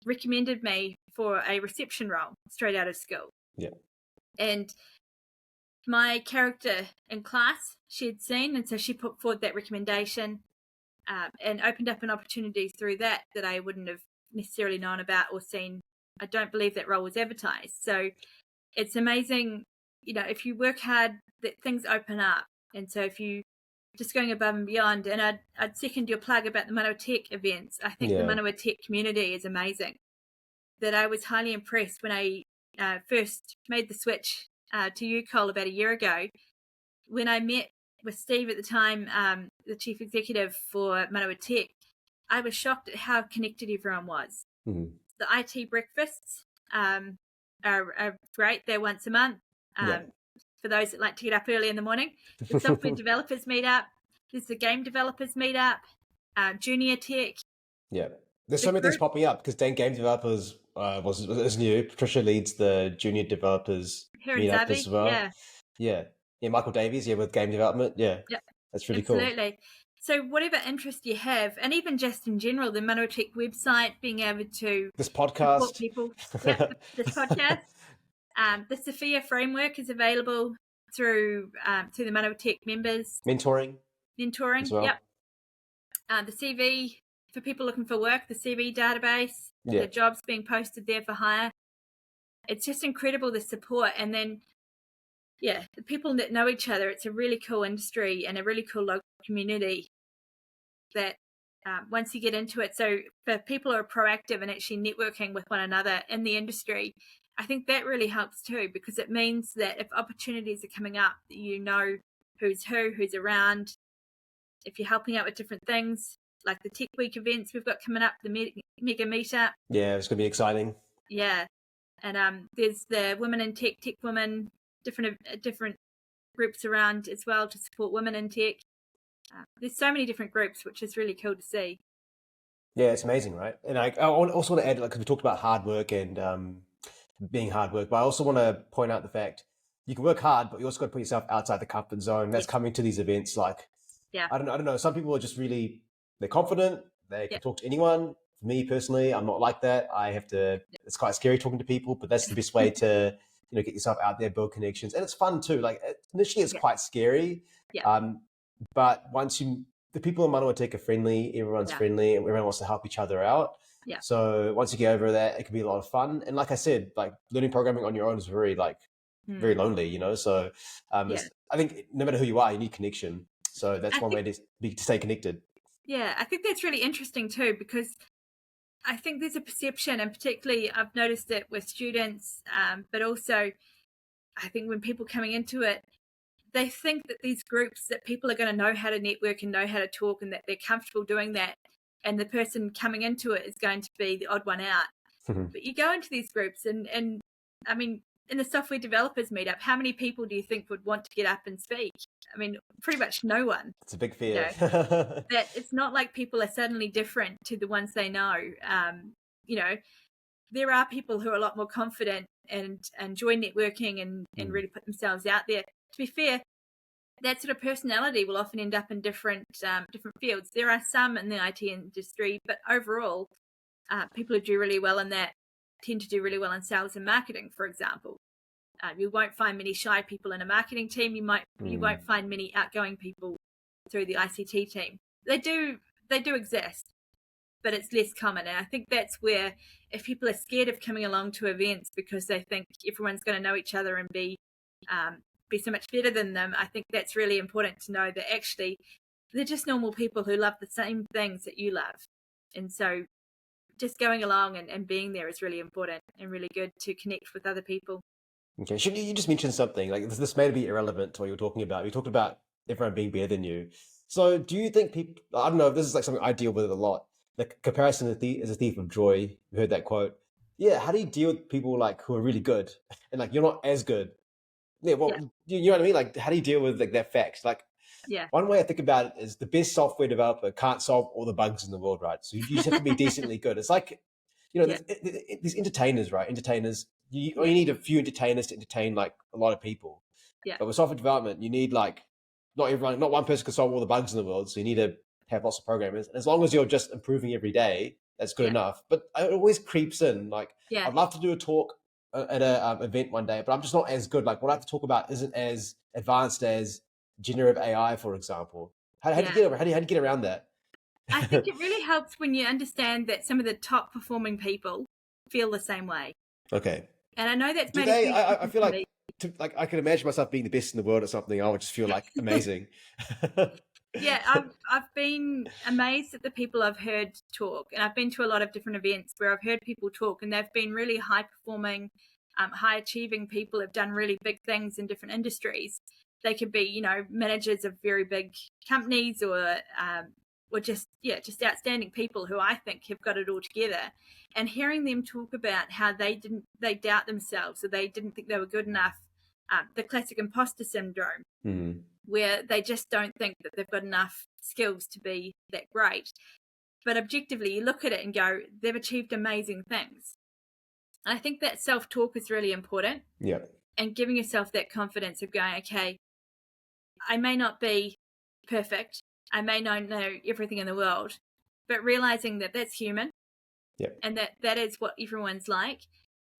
recommended me for a reception role straight out of school. And my character in class she had seen, and so she put forward that recommendation and opened up an opportunity through that I wouldn't have necessarily known about or seen. I don't believe that role was advertised. So it's amazing, if you work hard, that things open up. And so if you just going above and beyond, and I'd second your plug about the Manawa Tech events. I think the Manawa Tech community is amazing. That I was highly impressed when I first made the switch to UCOL about a year ago. When I met with Steve at the time, the chief executive for Manawa Tech, I was shocked at how connected everyone was. The IT breakfasts are great. They're once a month. For those that like to get up early in the morning. The software developers meet up. There's the game developers meet up. Junior tech. There's so many things popping up because then game developers was new. Patricia leads the junior developers meet up as well. Michael Davies with game development. That's really cool. Absolutely. So whatever interest you have, and even just in general, the Manotech website, being able to This support podcast. people. Yeah, this podcast. The Sophia framework is available through to the Manotech members. Mentoring Mentoring, as well. yep. The CV for people looking for work, the CV database, Yeah. the jobs being posted there for hire. It's just incredible, the support. And then, yeah, the people that know each other, it's a really cool industry and a really cool local community that once you get into it, so for people who are proactive and actually networking with one another in the industry, I think that really helps too, because it means that if opportunities are coming up, you know who's who's around. If you're helping out with different things, like the Tech Week events we've got coming up, the mega meetup. Yeah, it's going to be exciting. Yeah. And there's the Women in Tech, Tech Women, different groups around as well to support women in tech. There's so many different groups, which is really cool to see. Yeah, it's amazing, right? And I also want to add, like, because we talked about hard work and being hard work, but I also want to point out the fact you can work hard, but you also got to put yourself outside the comfort zone. That's coming to these events. Like, Yeah. I don't know. Some people are just really, they're confident. They can Yeah. talk to anyone. For me personally, I'm not like that. I have to, it's quite scary talking to people, but that's the best way to, get yourself out there, build connections. And it's fun too. Like, initially it's quite scary. Yeah. But once the people in Manawateka are friendly, everyone's friendly, and everyone wants to help each other out. Yeah. So once you get over that, it can be a lot of fun. And like I said, like, learning programming on your own is very lonely, So I think no matter who you are, you need connection. So that's one way to stay connected. Yeah, I think that's really interesting too, because I think there's a perception, and particularly I've noticed it with students, but also I think when people coming into it, they think that these groups, that people are going to know how to network and know how to talk, and that they're comfortable doing that, and the person coming into it is going to be the odd one out. But you go into these groups, and I mean, in the software developers meetup, how many people do you think would want to get up and speak? I mean, pretty much no one. It's a big fear. That it's not like people are suddenly different to the ones they know. There are people who are a lot more confident and enjoy networking and really put themselves out there. To be fair, that sort of personality will often end up in different fields. There are some in the IT industry, but overall, people who do really well in that tend to do really well in sales and marketing, for example. You won't find many shy people in a marketing team. You won't find many outgoing people through the ICT team. They do exist, but it's less common. And I think that's where, if people are scared of coming along to events because they think everyone's going to know each other and be so much better than them, I think that's really important to know that actually they're just normal people who love the same things that you love. And so just going along and being there is really important and really good to connect with other people. Okay, you just mentioned something, like this may be irrelevant to what you're talking about. You talked about everyone being better than you. So do you think people, I don't know, this is like something I deal with a lot, the comparison is a thief of joy. You heard that quote. Yeah, how do you deal with people like who are really good and like you're not as good? Yeah, well, you know what I mean? Like, how do you deal with like that fact? Like, one way I think about it is the best software developer can't solve all the bugs in the world, right? So you just have to be decently good. It's like, there's entertainers, right? Entertainers, you need a few entertainers to entertain like a lot of people. Yeah. But with software development, you need like, not one person can solve all the bugs in the world. So you need to have lots of programmers. And as long as you're just improving every day, that's good enough. But it always creeps in. Like, I'd love to do a talk at a event one day, but I'm just not as good. Like, what I have to talk about isn't as advanced as generative AI, for example. How do you get around that? I think it really helps when you understand that some of the top performing people feel the same way. Okay. And I know that's do made they? A huge I feel like me. I can imagine myself being the best in the world or something. I would just feel like amazing. Yeah, I've been amazed at the people I've heard talk, and I've been to a lot of different events where I've heard people talk, and they've been really high performing, high achieving people, have done really big things in different industries. They could be, managers of very big companies, or just outstanding people who I think have got it all together. And hearing them talk about how they doubt themselves, or they didn't think they were good enough, the classic imposter syndrome. Where they just don't think that they've got enough skills to be that great. But objectively, you look at it and go, they've achieved amazing things. And I think that self-talk is really important. Yeah. And giving yourself that confidence of going, okay, I may not be perfect. I may not know everything in the world, but realizing that that's human. Yep. And that is what everyone's like,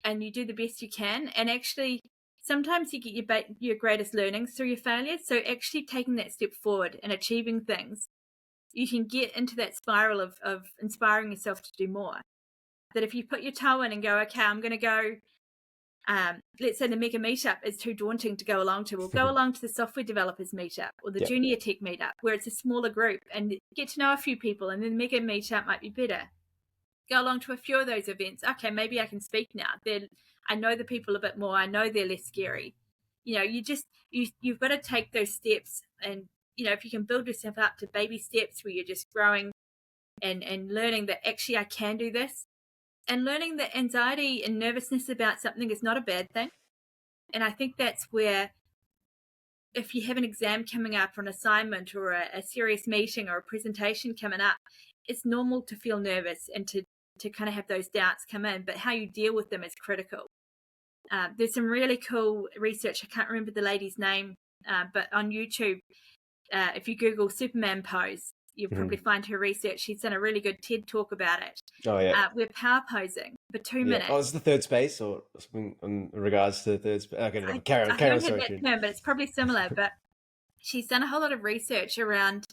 and you do the best you can. And actually, sometimes you get your greatest learnings through your failures. So actually taking that step forward and achieving things, you can get into that spiral of inspiring yourself to do more. That if you put your toe in and go, okay, I'm going to go, let's say the mega meetup is too daunting to go along to, we'll go along to the software developers meetup or the junior tech meetup, where it's a smaller group and get to know a few people, and then the mega meetup might be better. Go along to a few of those events. Okay, maybe I can speak now. I know the people a bit more. I know they're less scary. You've got to take those steps, and if you can build yourself up to baby steps where you're just growing and learning that actually I can do this, and learning that anxiety and nervousness about something is not a bad thing. And I think that's where, if you have an exam coming up or an assignment or a serious meeting or a presentation coming up, it's normal to feel nervous and to kind of have those doubts come in, but how you deal with them is critical. There's some really cool research. I can't remember the lady's name, but on YouTube, if you Google Superman pose, you'll probably find her research. She's done a really good TED talk about it. Oh, yeah. We're power posing for 2 minutes. Oh, is the third space or something in regards to the third space? Okay, no, carry on. Sorry, that term, but it's probably similar. But she's done a whole lot of research around,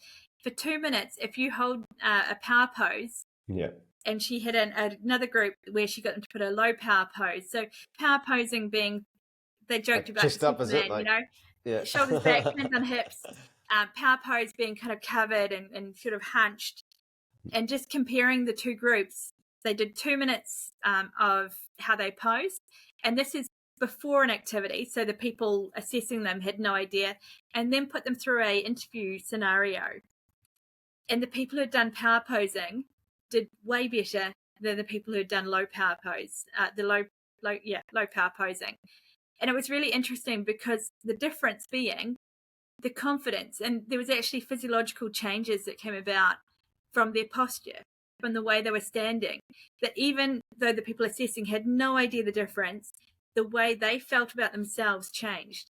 for 2 minutes, if you hold a power pose. Yeah. And she had another group where she got them to put a low power pose. So power posing being, they joked about chest up, is it? Shoulders back, hands on hips. Power pose being kind of covered and sort of hunched. And just comparing the two groups, they did 2 minutes of how they posed. And this is before an activity, so the people assessing them had no idea, and then put them through a interview scenario. And the people who'd done power posing did way better than the people who'd done low power pose, low power posing. And it was really interesting because the difference being the confidence, and there was actually physiological changes that came about from their posture, from the way they were standing, that even though the people assessing had no idea the difference, the way they felt about themselves changed.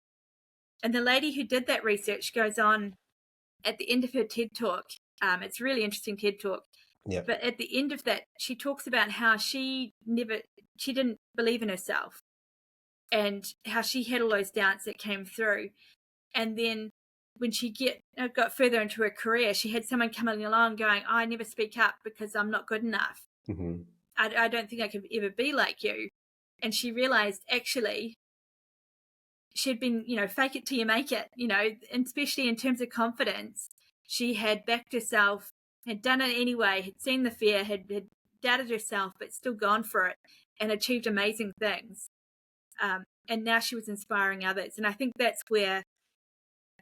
And the lady who did that research goes on at the end of her TED talk. It's a really interesting TED talk. Yeah. But at the end of that, she talks about how she didn't believe in herself, and how she had all those doubts that came through. And then when she got further into her career, she had someone coming along going, I never speak up because I'm not good enough. Mm-hmm. I don't think I could ever be like you. And she realized actually she'd been, fake it till you make it, and especially in terms of confidence. She had backed herself, had done it anyway, had seen the fear, had doubted herself, but still gone for it and achieved amazing things. And now she was inspiring others. And I think that's where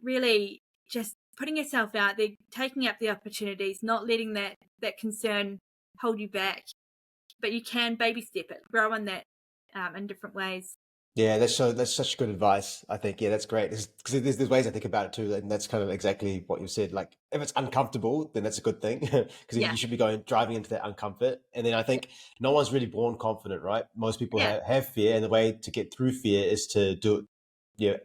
really just putting yourself out there, taking up the opportunities, not letting that concern hold you back. But you can baby step it, grow in that in different ways. Yeah, that's such good advice. I think, yeah, that's great. Because there's ways I think about it too, and that's kind of exactly what you said. Like, if it's uncomfortable, then that's a good thing, because you should be driving into that uncomfort. And then I think no one's really born confident, right? Most people have fear, and the way to get through fear is to do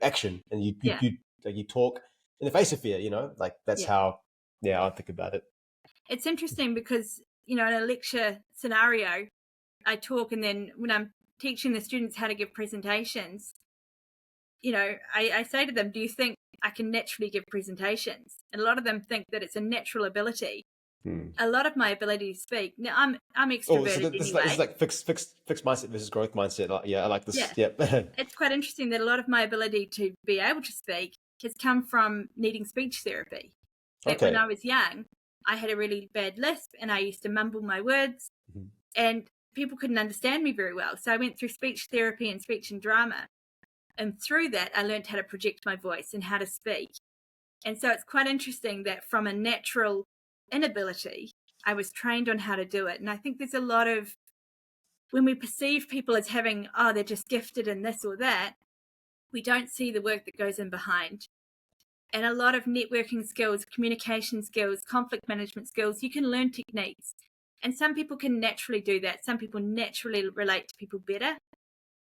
action, and you talk in the face of fear. Like that's how I think about it. It's interesting because in a lecture scenario, I talk, and then when I'm teaching the students how to give presentations, I say to them, do you think I can naturally give presentations? And a lot of them think that it's a natural ability. A lot of my ability to speak. Now, I'm extroverted this anyway. Is like fixed mindset versus growth mindset. I like this. Yeah. It's quite interesting that a lot of my ability to be able to speak has come from needing speech therapy. That when I was young, I had a really bad lisp and I used to mumble my words, and people couldn't understand me very well. So I went through speech therapy and speech and drama. And through that, I learned how to project my voice and how to speak. And so it's quite interesting that from a natural inability, I was trained on how to do it. And I think there's a lot of, when we perceive people as having, they're just gifted in this or that, we don't see the work that goes in behind. And a lot of networking skills, communication skills, conflict management skills, you can learn techniques. And some people can naturally do that. Some people naturally relate to people better.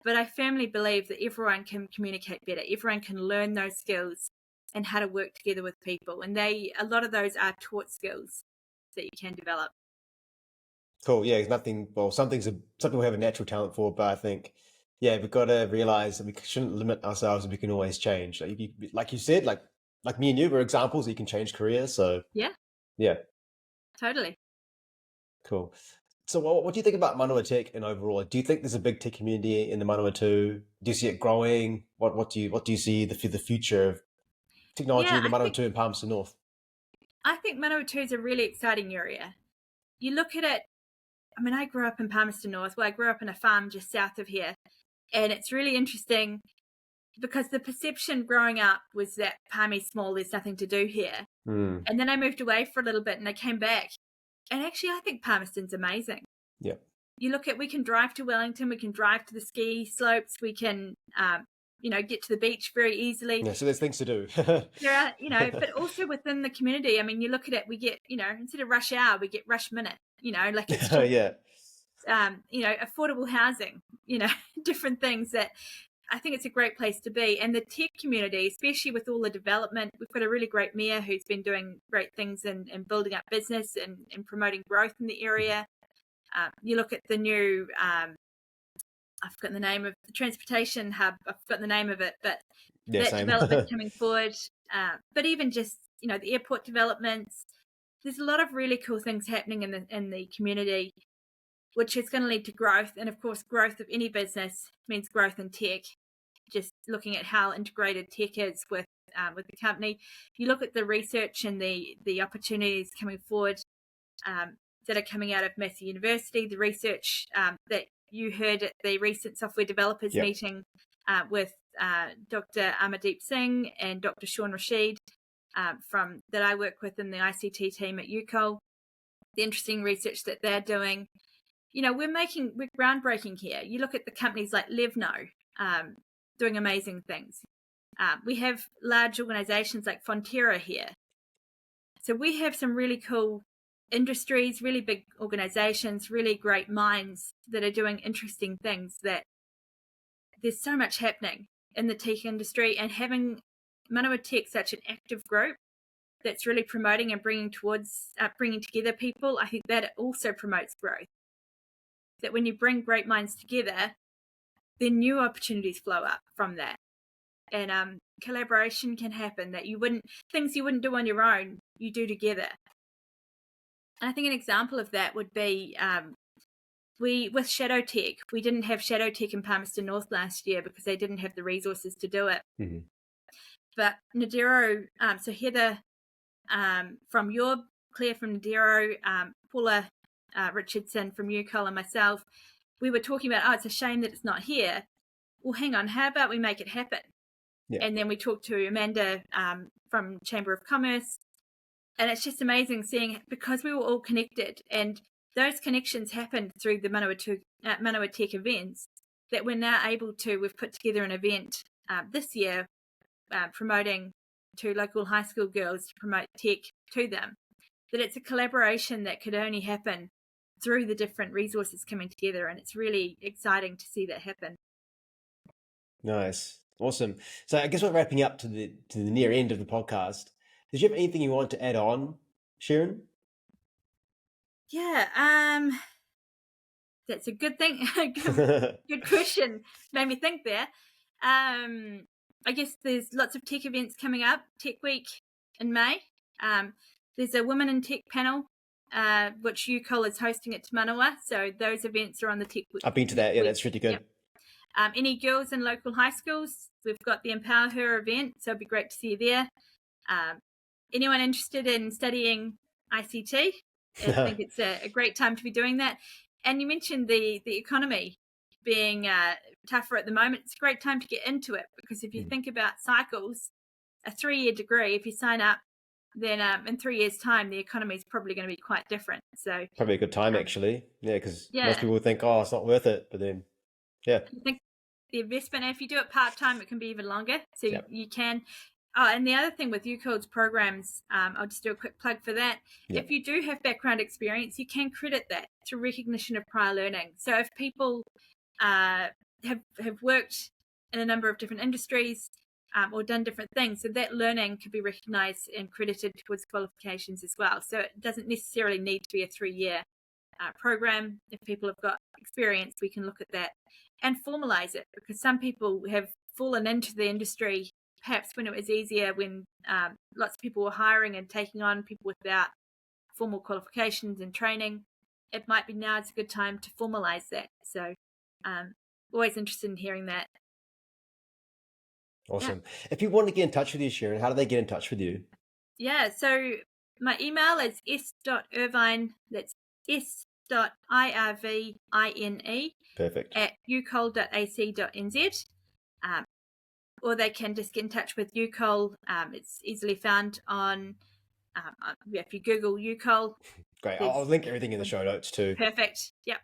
But I firmly believe that everyone can communicate better. Everyone can learn those skills and how to work together with people. And a lot of those are taught skills that you can develop. Cool. Yeah, it's nothing. Well, some people have a natural talent for, but I think, yeah, we've got to realize that we shouldn't limit ourselves, and we can always change. Like you said, like me and you were examples that you can change careers. So yeah, Totally. cool. So what do you think about Manawatu and overall? Do you think there's a big tech community in the Manawatu? Do you see it growing? What do you see the future of technology in the Manawatu and Palmerston North? I think Manawatu is a really exciting area. You look at it, I mean, I grew up in Palmerston North. Well, I grew up in a farm just south of here. And it's really interesting because the perception growing up was that Palmy's small, there's nothing to do here. And then I moved away for a little bit and I came back. And actually, I think Palmerston's amazing. Yeah. You look at, we can drive to Wellington, we can drive to the ski slopes, we can, get to the beach very easily. Yeah, so there's things to do. There are, but also within the community. I mean, you look at it, we get, instead of rush hour, we get rush minute. Like it's just, affordable housing. Different things that I think it's a great place to be. And the tech community, especially with all the development, we've got a really great mayor who's been doing great things and building up business and promoting growth in the area. You look at the new, I've forgotten the name of the transportation hub. I've forgotten the name of it, but that development coming forward. But even just, the airport developments, there's a lot of really cool things happening in the community, which is going to lead to growth. And of course, growth of any business means growth in tech. Just looking at how integrated tech is with the company. You look at the research and the opportunities coming forward that are coming out of Massey University, the research that you heard at the recent software developers meeting with Dr. Amardeep Singh and Dr. Sean Rashid that I work with in the ICT team at UCOL. The interesting research that they're doing. We're groundbreaking here. You look at the companies like Levno doing amazing things. We have large organizations like Fonterra here. So we have some really cool industries, really big organizations, really great minds that are doing interesting things. That there's so much happening in the tech industry, and having Manawa Tech such an active group that's really promoting and bringing together people, I think that also promotes growth. That when you bring great minds together, then new opportunities flow up from that, and collaboration can happen. That things you wouldn't do on your own, you do together. And I think an example of that would be with Shadow Tech. We didn't have Shadow Tech in Palmerston North last year because they didn't have the resources to do it. Mm-hmm. But Nadero, so Heather from Claire from Nadero, Paula Richardson from UCOL, and myself, we were talking about, it's a shame that it's not here. Well, hang on, how about we make it happen? Yeah. And then we talked to Amanda from Chamber of Commerce, and it's just amazing seeing, because we were all connected, and those connections happened through the Manawa Tech events, that we're now able to, we've put together an event this year promoting to local high school girls to promote tech to them. That it's a collaboration that could only happen through the different resources coming together, and it's really exciting to see that happen. Nice, awesome. So I guess we're wrapping up to the near end of the podcast. Did you have anything you want to add on, Sherryn? Yeah, that's a good thing. Good question. Made me think there. I guess there's lots of tech events coming up. Tech Week in May. There's a Women in Tech panel, which UCOL is hosting at Te Manawa. So those events are on the Tech Week. I've been to that. Yeah, that's really good. Yep. Any girls in local high schools, we've got the Empower Her event. So it'd be great to see you there. Anyone interested in studying ICT? I think it's a great time to be doing that. And you mentioned the economy being tougher at the moment. It's a great time to get into it, because if you think about cycles, a 3-year degree, if you sign up, then in 3 years' time, the economy is probably going to be quite different. So probably a good time, actually. Yeah, because most people think, it's not worth it. But then, I think the investment, if you do it part-time, it can be even longer. So you can. Oh, and the other thing with UCOL's programs, I'll just do a quick plug for that. Yep. If you do have background experience, you can credit that through recognition of prior learning. So if people have worked in a number of different industries, or done different things. So that learning could be recognised and credited towards qualifications as well. So it doesn't necessarily need to be a 3-year program. If people have got experience, we can look at that and formalise it, because some people have fallen into the industry perhaps when it was easier, when lots of people were hiring and taking on people without formal qualifications and training. It might be now it's a good time to formalise that. So always interested in hearing that. Awesome. Yeah. If people want to get in touch with you, Sherryn, how do they get in touch with you? Yeah, so my email is s.irvine, that's s.irvine, perfect, at ucol.ac.nz. Or they can just get in touch with UCOL. It's easily found on, if you Google UCOL. Great. I'll link everything in the show notes too. Perfect. Yep.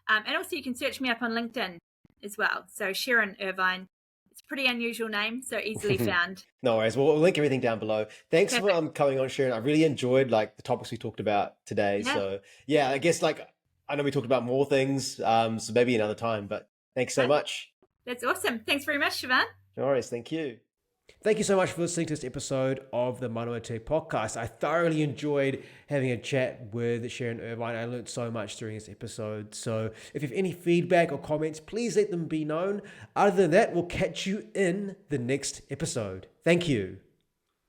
And also you can search me up on LinkedIn as well. So Sherryn Irvine. It's a pretty unusual name, so easily found. No worries. We'll link everything down below. Thanks for coming on, Sherryn. I really enjoyed the topics we talked about today. Yeah. So yeah, I guess I know we talked about more things, so maybe another time, but thanks so much. That's awesome. Thanks very much, Siobhan. No worries. Thank you. Thank you so much for listening to this episode of the Manawa Tech Podcast. I thoroughly enjoyed having a chat with Sherryn Irvine. I learned so much during this episode. So if you have any feedback or comments, please let them be known. Other than that, we'll catch you in the next episode. Thank you.